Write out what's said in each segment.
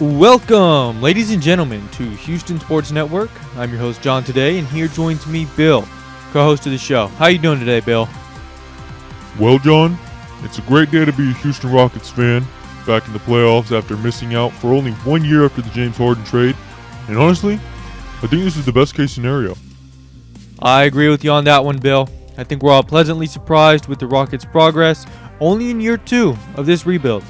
Welcome, ladies and gentlemen, to Houston Sports Network. I'm your host, John, today, and here joins me, Bill, co-host of the show. How you doing today, Bill? Well, John, it's a great day to be a Houston Rockets fan, back in the playoffs after missing out for only 1 year after the James Harden trade. And honestly, I think this is the best case scenario. I agree with you on that one, Bill. I think we're all pleasantly surprised with the Rockets' progress only in year 2 of this rebuild.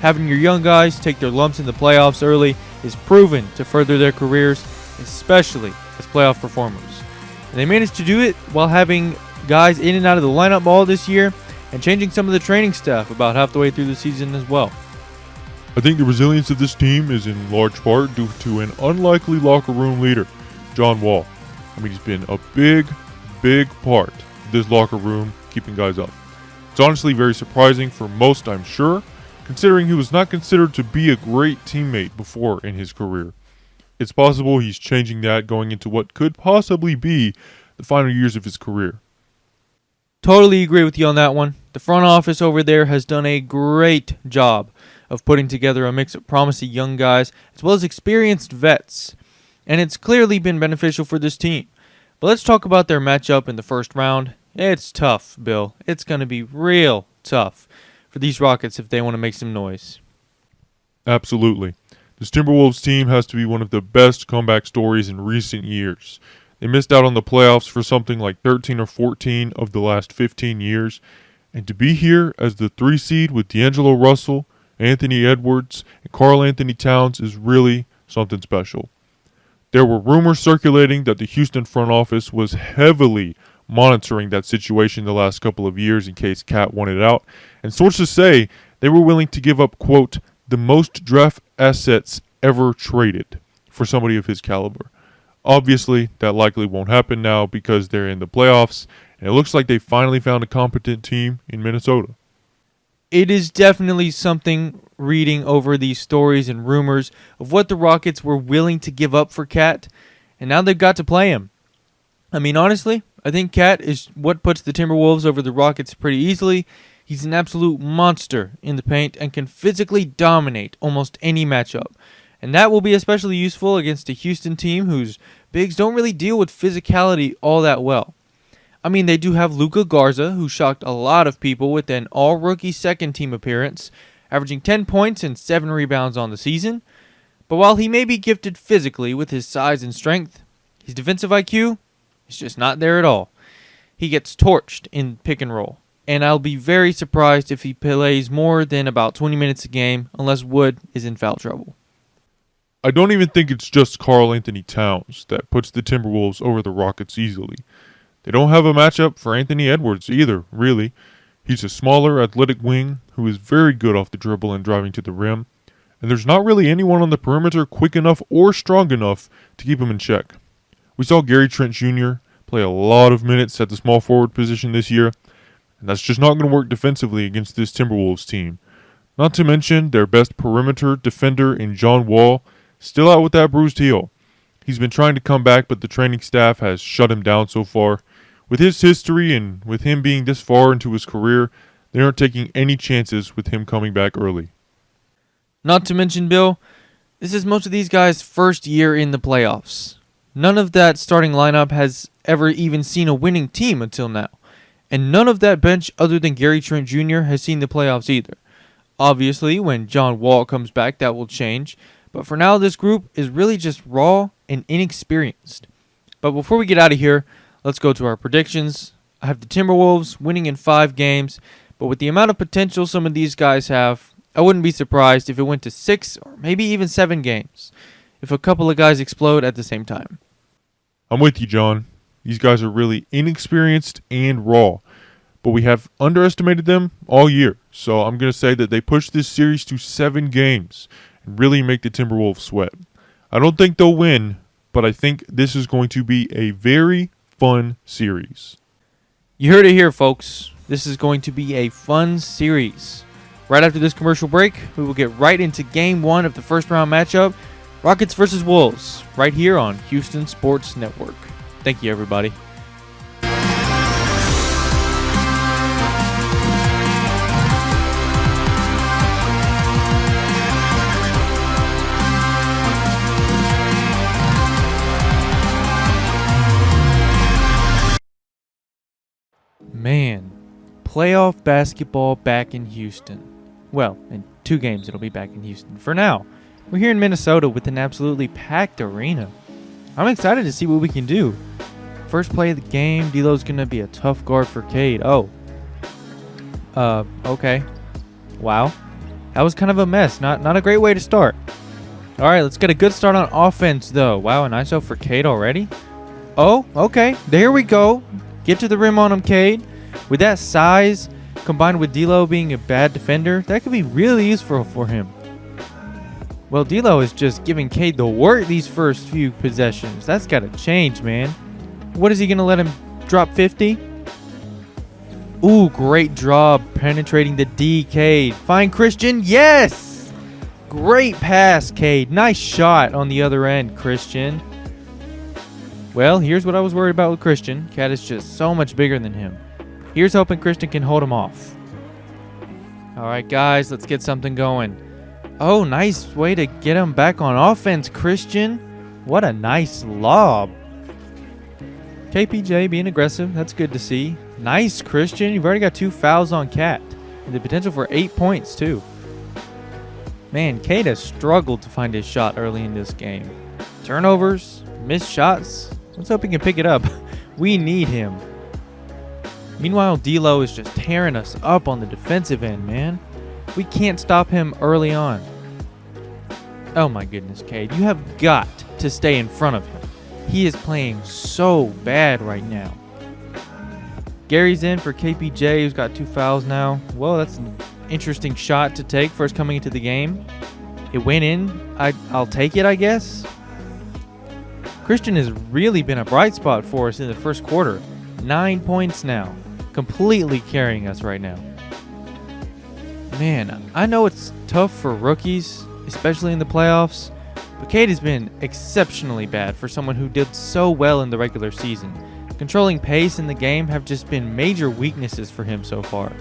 Having your young guys take their lumps in the playoffs early is proven to further their careers, especially as playoff performers. And they managed to do it while having guys in and out of the lineup all this year and changing some of the training staff about half the way through the season as well. I think the resilience of this team is in large part due to an unlikely locker room leader, John Wall. He's been a big part of this locker room keeping guys up. It's honestly very surprising for most, I'm sure, considering he was not considered to be a great teammate before in his career. It's possible he's changing that going into what could possibly be the final years of his career. Totally agree with you on that one. The front office over there has done a great job of putting together a mix of promising young guys as well as experienced vets, and it's clearly been beneficial for this team. But let's talk about their matchup in the first round. It's tough, Bill. It's going to be real tough for these Rockets if they want to make some noise. Absolutely. This Timberwolves team has to be one of the best comeback stories in recent years. They missed out on the playoffs for something like 13 or 14 of the last 15 years, and to be here as the 3 seed with D'Angelo Russell, Anthony Edwards, and Karl Anthony Towns is really something special. There were rumors circulating that the Houston front office was heavily monitoring that situation the last couple of years in case Cat wanted out, and sources say they were willing to give up, quote, the most draft assets ever traded for somebody of his caliber. Obviously, that likely won't happen now because they're in the playoffs, and it looks like they finally found a competent team in Minnesota. It is definitely something reading over these stories and rumors of what the Rockets were willing to give up for Cat, and now they've got to play him. Honestly, I think Cat is what puts the Timberwolves over the Rockets pretty easily. He's an absolute monster in the paint and can physically dominate almost any matchup. And that will be especially useful against a Houston team whose bigs don't really deal with physicality all that well. They do have Luka Garza, who shocked a lot of people with an all-rookie second-team appearance, averaging 10 points and 7 rebounds on the season. But while he may be gifted physically with his size and strength, his defensive IQ is just not there at all. He gets torched in pick and roll, and I'll be very surprised if he plays more than about 20 minutes a game unless Wood is in foul trouble. I don't even think it's just Karl Anthony Towns that puts the Timberwolves over the Rockets easily. They don't have a matchup for Anthony Edwards either, really. He's a smaller, athletic wing who is very good off the dribble and driving to the rim, and there's not really anyone on the perimeter quick enough or strong enough to keep him in check. We saw Gary Trent Jr. play a lot of minutes at the small forward position this year, and that's just not going to work defensively against this Timberwolves team. Not to mention their best perimeter defender in John Wall, still out with that bruised heel. He's been trying to come back, but the training staff has shut him down so far. With his history and with him being this far into his career, they aren't taking any chances with him coming back early. Not to mention, Bill, this is most of these guys' first year in the playoffs. None of that starting lineup has ever even seen a winning team until now. And none of that bench other than Gary Trent Jr. has seen the playoffs either. Obviously, when John Wall comes back, that will change. But for now, this group is really just raw and inexperienced. But before we get out of here, let's go to our predictions. I have the Timberwolves winning in 5 games, but with the amount of potential some of these guys have, I wouldn't be surprised if it went to 6 or maybe even 7 games, if a couple of guys explode at the same time. I'm with you, John. These guys are really inexperienced and raw, but we have underestimated them all year. So I'm going to say that they push this series to 7 games and really make the Timberwolves sweat. I don't think they'll win, but I think this is going to be a very fun series. You heard it here, folks. This is going to be a fun series. Right after this commercial break, we will get right into Game 1 of the first round matchup, Rockets versus Wolves, right here on Houston Sports Network. Thank you, everybody. Man, playoff basketball back in Houston. Well, in 2 games it'll be back in Houston. For now, we're here in Minnesota with an absolutely packed arena. I'm excited to see what we can do. First play of the game, D'Lo's going to be a tough guard for Cade. Okay. Wow. That was kind of a mess. Not a great way to start. All right, let's get a good start on offense, though. Wow, a nice out for Cade already. Oh, okay. There we go. Get to the rim on him, Cade. With that size, combined with D'Lo being a bad defender, that could be really useful for him. Well, D'Lo is just giving Cade the work these first few possessions. That's got to change, man. What is he going to let him drop 50? Ooh, great job penetrating the D, Cade. Find Christian. Yes! Great pass, Cade. Nice shot on the other end, Christian. Well, here's what I was worried about with Christian. Cat is just so much bigger than him. Here's hoping Christian can hold him off. All right, guys, let's get something going. Oh, nice way to get him back on offense, Christian. What a nice lob. KPJ being aggressive. That's good to see. Nice, Christian. You've already got 2 fouls on Cat. And the potential for 8 points, too. Man, Cade has struggled to find his shot early in this game. Turnovers, missed shots. Let's hope he can pick it up. We need him. Meanwhile, D'Lo is just tearing us up on the defensive end, man. We can't stop him early on. Oh my goodness, Cade. You have got to stay in front of him. He is playing so bad right now. Gary's in for KPJ, who's got 2 fouls now. Well, that's an interesting shot to take first coming into the game. It went in. I'll take it, I guess. Christian has really been a bright spot for us in the first quarter. 9 points now. Completely carrying us right now. Man, I know it's tough for rookies, especially in the playoffs, but Cade has been exceptionally bad for someone who did so well in the regular season. Controlling pace in the game have just been major weaknesses for him so far.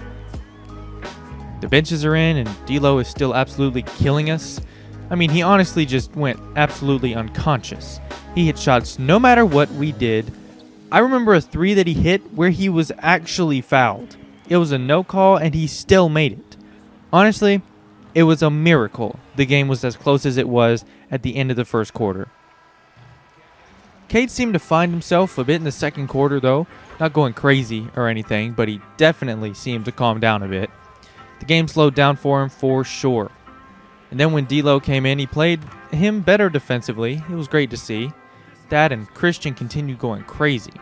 The benches are in, and D'Lo is still absolutely killing us. I mean, he honestly just went absolutely unconscious. He hit shots no matter what we did. I remember a 3 that he hit where he was actually fouled. It was a no call, and he still made it. Honestly, it was a miracle the game was as close as it was at the end of the first quarter. Cade seemed to find himself a bit in the second quarter, though. Not going crazy or anything, but he definitely seemed to calm down a bit. The game slowed down for him for sure. And then when D'Lo came in, he played him better defensively. It was great to see. That and Christian continued going crazy.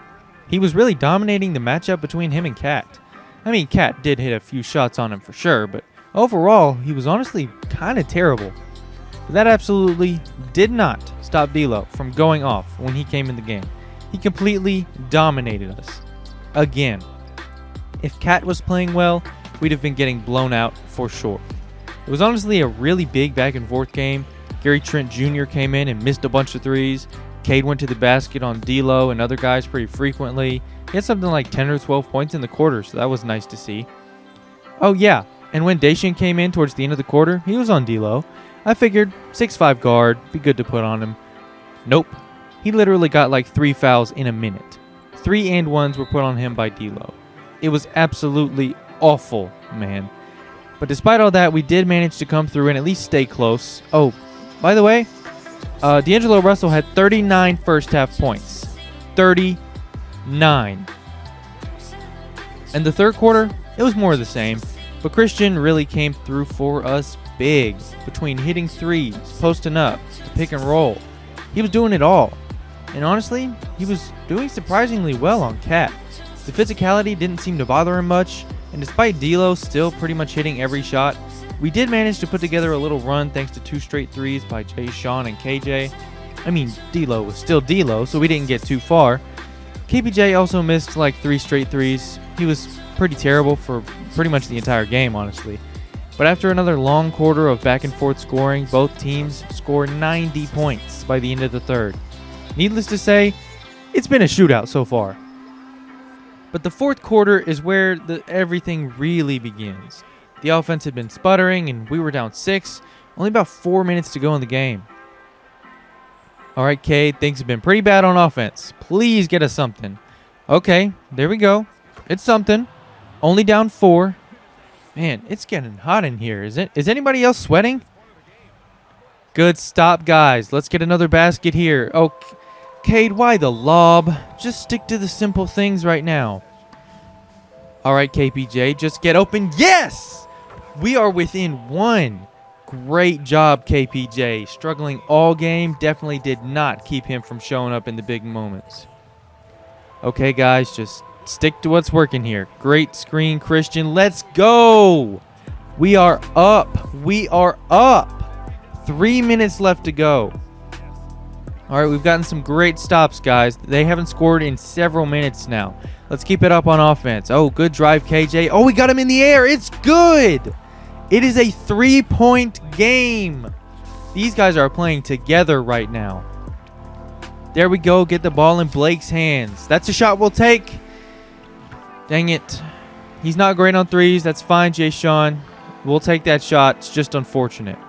He was really dominating the matchup between him and Cat. I mean, Cat did hit a few shots on him for sure, but overall, he was honestly kind of terrible. But that absolutely did not stop D'Lo from going off when he came in the game. He completely dominated us. Again. If Cat was playing well, we'd have been getting blown out for sure. It was honestly a really big back and forth game. Gary Trent Jr. came in and missed a bunch of threes. Cade went to the basket on D'Lo and other guys pretty frequently. He had something like 10 or 12 points in the quarter, so that was nice to see. Oh yeah, and when Dacian came in towards the end of the quarter, he was on D'Lo. I figured 6'5" guard, be good to put on him. Nope. He literally got like 3 fouls in a minute. 3 and 1s were put on him by D'Lo. It was absolutely awful, man. But despite all that, we did manage to come through and at least stay close. Oh, by the way, D'Angelo Russell had 39 first half points. 39. And the third quarter, it was more of the same. But Christian really came through for us big. Between hitting threes, posting up, the pick and roll. He was doing it all. And honestly, he was doing surprisingly well on Cat. The physicality didn't seem to bother him much. And despite D'Lo still pretty much hitting every shot, we did manage to put together a little run thanks to 2 straight threes by Jay Sean and KJ. I mean, D'Lo was still D'Lo, so we didn't get too far. KPJ also missed like 3 straight threes. He was pretty terrible for pretty much the entire game, honestly. But after another long quarter of back and forth scoring, both teams scored 90 points by the end of the third. Needless to say, it's been a shootout so far. But the fourth quarter is where everything really begins. The offense had been sputtering, and we were down 6. Only about 4 minutes to go in the game. All right, Cade, things have been pretty bad on offense. Please get us something. Okay, there we go. It's something. Only down 4. Man, it's getting hot in here. Is anybody else sweating? Good stop, guys. Let's get another basket here. Oh, Cade, why the lob? Just stick to the simple things right now. All right, KPJ, just get open. Yes! We are within 1. Great job, KPJ. Struggling all game. Definitely did not keep him from showing up in the big moments. Okay, guys, just stick to what's working here. Great screen, Christian. Let's go. We are up. We are up. 3 minutes left to go. All right, we've gotten some great stops, guys. They haven't scored in several minutes now. Let's keep it up on offense. Oh, good drive, KJ. Oh, we got him in the air. It's good. It is a 3-point game. These guys are playing together right now. There we go. Get the ball in Blake's hands. That's a shot we'll take. Dang it. He's not great on threes. That's fine, Jay Sean. We'll take that shot. It's just unfortunate.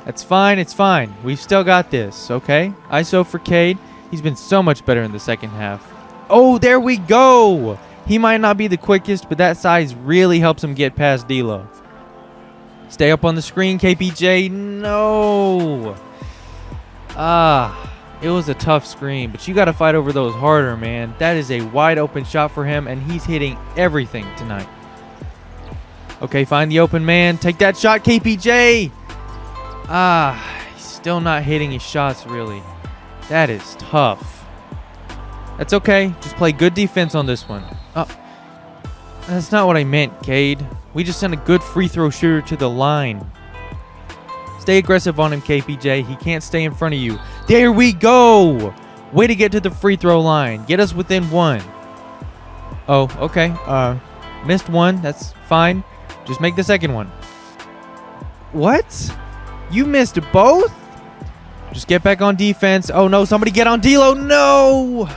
That's fine. It's fine. We've still got this, okay? ISO for Cade. He's been so much better in the second half. Oh, there we go. He might not be the quickest, but that size really helps him get past D'Lo. Stay up on the screen, KPJ. No. It was a tough screen, but you got to fight over those harder, man. That is a wide open shot for him, and he's hitting everything tonight. Okay, find the open man. Take that shot, KPJ. He's still not hitting his shots, really. That is tough. That's okay. Just play good defense on this one. That's not what I meant, Cade. We just sent a good free throw shooter to the line. Stay aggressive on him, KPJ. He can't stay in front of you. There we go. Way to get to the free throw line. Get us within 1. Oh, okay. Missed 1. That's fine. Just make the second one. What? You missed both? Just get back on defense. Oh, no. Somebody get on D'Lo. No.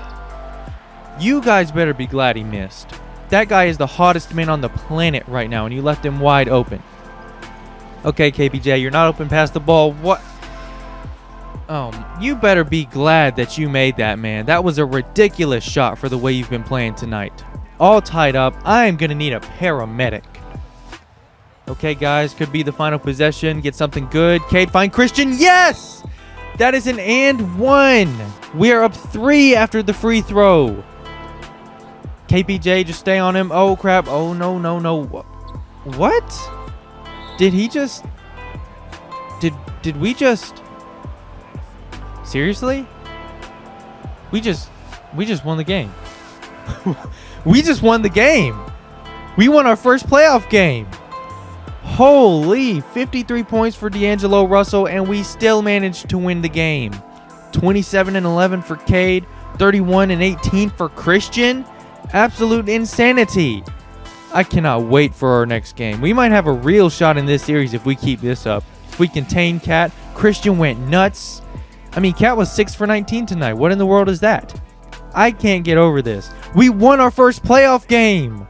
You guys better be glad he missed. That guy is the hottest man on the planet right now, and you left him wide open. Okay, KPJ, you're not open past the ball. What? Oh, you better be glad that you made that, man. That was a ridiculous shot for the way you've been playing tonight. All tied up. I am going to need a paramedic. Okay, guys, could be the final possession. Get something good. Cade, find Christian. Yes! That is an and 1. We are up 3 after the free throw. KPJ, just stay on him. Oh, crap. Oh, no, no, no. What? Did he just... Did we just... Seriously? We just won the game. We just won the game. We won our first playoff game. Holy, 53 points for D'Angelo Russell, and we still managed to win the game. 27-11 for Cade, 31-18 for Christian. Absolute insanity. I cannot wait for our next game. We might have a real shot in this series if we keep this up. If we contain Cat. Christian went nuts. I mean, Cat was 6 for 19 tonight. What in the world is that? I can't get over this. We won our first playoff game.